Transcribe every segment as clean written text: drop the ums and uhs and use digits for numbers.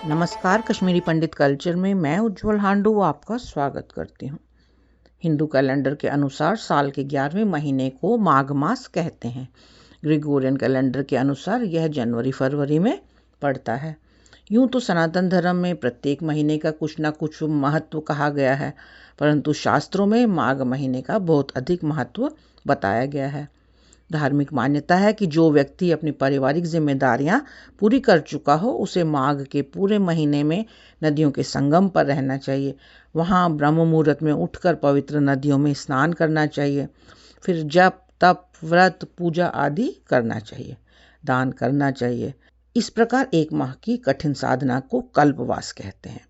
नमस्कार, कश्मीरी पंडित कल्चर में मैं उज्जवल हांडू आपका स्वागत करती हूँ। हिंदू कैलेंडर के अनुसार साल के 11वें महीने को माघ मास कहते हैं। ग्रेगोरियन कैलेंडर के अनुसार यह जनवरी फरवरी में पड़ता है। यूं तो सनातन धर्म में प्रत्येक महीने का कुछ न कुछ महत्व कहा गया है, परंतु शास्त्रों में माघ महीने का बहुत अधिक महत्व बताया गया है। धार्मिक मान्यता है कि जो व्यक्ति अपनी पारिवारिक जिम्मेदारियां पूरी कर चुका हो उसे माघ के पूरे महीने में नदियों के संगम पर रहना चाहिए। वहां ब्रह्म मुहूर्त में उठकर पवित्र नदियों में स्नान करना चाहिए। फिर जप तप व्रत पूजा आदि करना चाहिए, दान करना चाहिए। इस प्रकार एक माह की कठिन साधना को कल्पवास कहते हैं।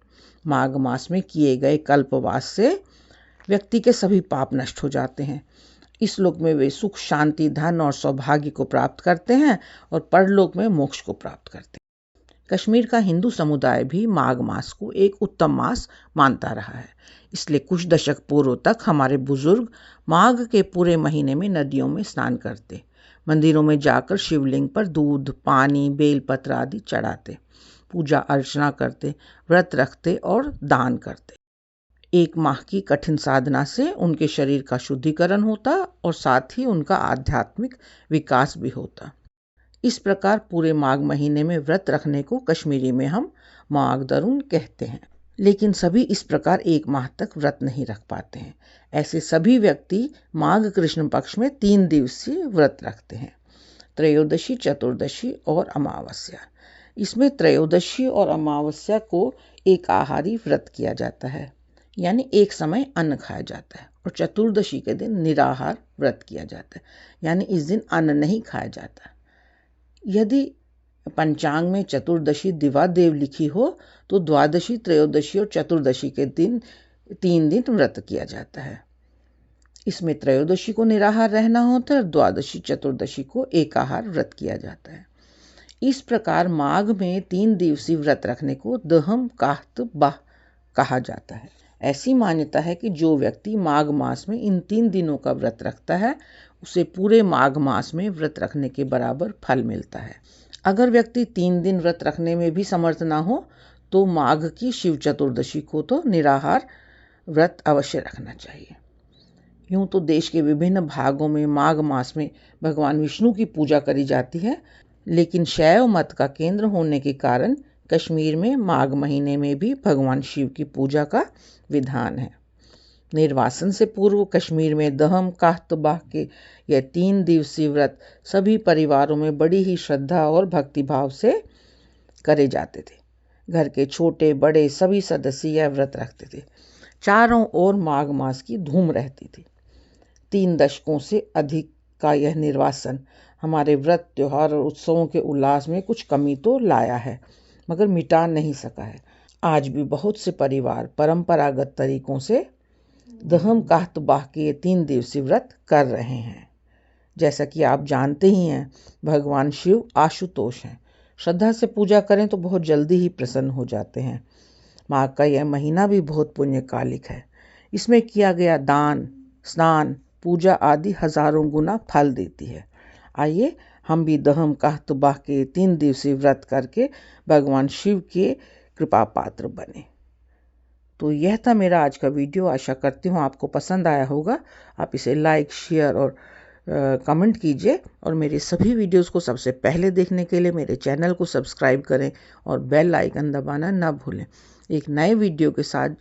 माघ मास में किए गए कल्पवास से व्यक्ति के सभी पाप नष्ट हो जाते हैं। इस लोक में वे सुख शांति धन और सौभाग्य को प्राप्त करते हैं और परलोक में मोक्ष को प्राप्त करते हैं। कश्मीर का हिंदू समुदाय भी माघ मास को एक उत्तम मास मानता रहा है। इसलिए कुछ दशक पूर्व तक हमारे बुजुर्ग माघ के पूरे महीने में नदियों में स्नान करते, मंदिरों में जाकर शिवलिंग पर दूध पानी बेलपत्र आदि चढ़ाते, पूजा अर्चना करते, व्रत रखते और दान करते। एक माह की कठिन साधना से उनके शरीर का शुद्धिकरण होता और साथ ही उनका आध्यात्मिक विकास भी होता। इस प्रकार पूरे माघ महीने में व्रत रखने को कश्मीरी में हम माघ दरुन कहते हैं। लेकिन सभी इस प्रकार एक माह तक व्रत नहीं रख पाते हैं। ऐसे सभी व्यक्ति माघ कृष्ण पक्ष में 3 दिवसीय व्रत रखते हैं, त्रयोदशी चतुर्दशी और अमावस्या। इसमें त्रयोदशी और अमावस्या को एक आहारी व्रत किया जाता है, यानी एक समय अन्न खाया जाता है, और चतुर्दशी के दिन निराहार व्रत किया जाता है, यानी इस दिन अन्न नहीं खाया जाता। यदि पंचांग में चतुर्दशी दिवादेव लिखी हो तो द्वादशी त्रयोदशी और चतुर्दशी के दिन 3 दिन व्रत किया जाता है। इसमें त्रयोदशी को निराहार रहना होता है और द्वादशी चतुर्दशी को एकाहार व्रत किया जाता है। इस प्रकार माघ में 3 दिवसीय व्रत रखने को दहम काहत बाह कहा जाता है। ऐसी मान्यता है कि जो व्यक्ति माघ मास में इन 3 दिनों का व्रत रखता है उसे पूरे माघ मास में व्रत रखने के बराबर फल मिलता है। अगर व्यक्ति 3 दिन व्रत रखने में भी समर्थ ना हो तो माघ की शिव चतुर्दशी को तो निराहार व्रत अवश्य रखना चाहिए। यूं तो देश के विभिन्न भागों में माघ मास में भगवान विष्णु की पूजा करी जाती है, लेकिन शैव मत का केंद्र होने के कारण कश्मीर में माघ महीने में भी भगवान शिव की पूजा का विधान है। निर्वासन से पूर्व कश्मीर में दहम काहतबाह के यह 3 दिवसीय व्रत सभी परिवारों में बड़ी ही श्रद्धा और भक्तिभाव से करे जाते थे। घर के छोटे बड़े सभी सदस्य यह व्रत रखते थे। चारों ओर माघ मास की धूम रहती थी। 3 दशकों से अधिक का यह निर्वासन हमारे व्रत त्योहार और उत्सवों के उल्लास में कुछ कमी तो लाया है, मगर मिटा नहीं सका है। आज भी बहुत से परिवार परंपरागत तरीकों से दहम काहतबाह के 3 दिवसीय व्रत कर रहे हैं। जैसा कि आप जानते ही हैं, भगवान शिव आशुतोष हैं। श्रद्धा से पूजा करें तो बहुत जल्दी ही प्रसन्न हो जाते हैं। माघ का यह महीना भी बहुत पुण्यकालिक है। इसमें किया गया दान स्नान पूजा आदि हजारों गुना फल देती है। आइए हम भी दहम काहतबाह के 3 दिवसीय व्रत करके भगवान शिव के कृपा पात्र बने। तो यह था मेरा आज का वीडियो। आशा करती हूँ आपको पसंद आया होगा। आप इसे लाइक शेयर और कमेंट कीजिए, और मेरे सभी वीडियोस को सबसे पहले देखने के लिए मेरे चैनल को सब्सक्राइब करें और बेल आइकन दबाना ना भूलें। एक नए वीडियो के साथ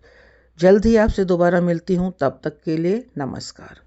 जल्द ही आपसे दोबारा मिलती हूँ। तब तक के लिए नमस्कार।